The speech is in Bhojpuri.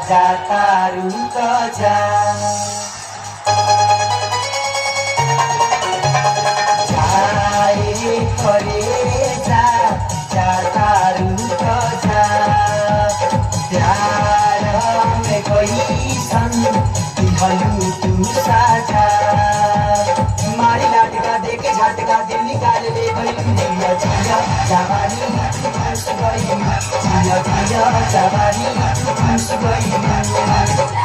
जातारू त जा जाए करे जा जातारू त जा प्यार में कोई सन दिहलू तू साझा मारी लाटका देके झटका दिल निकाल ले गई जिया जिया जवानी खुश गई जिया जिया जवानी खुश गई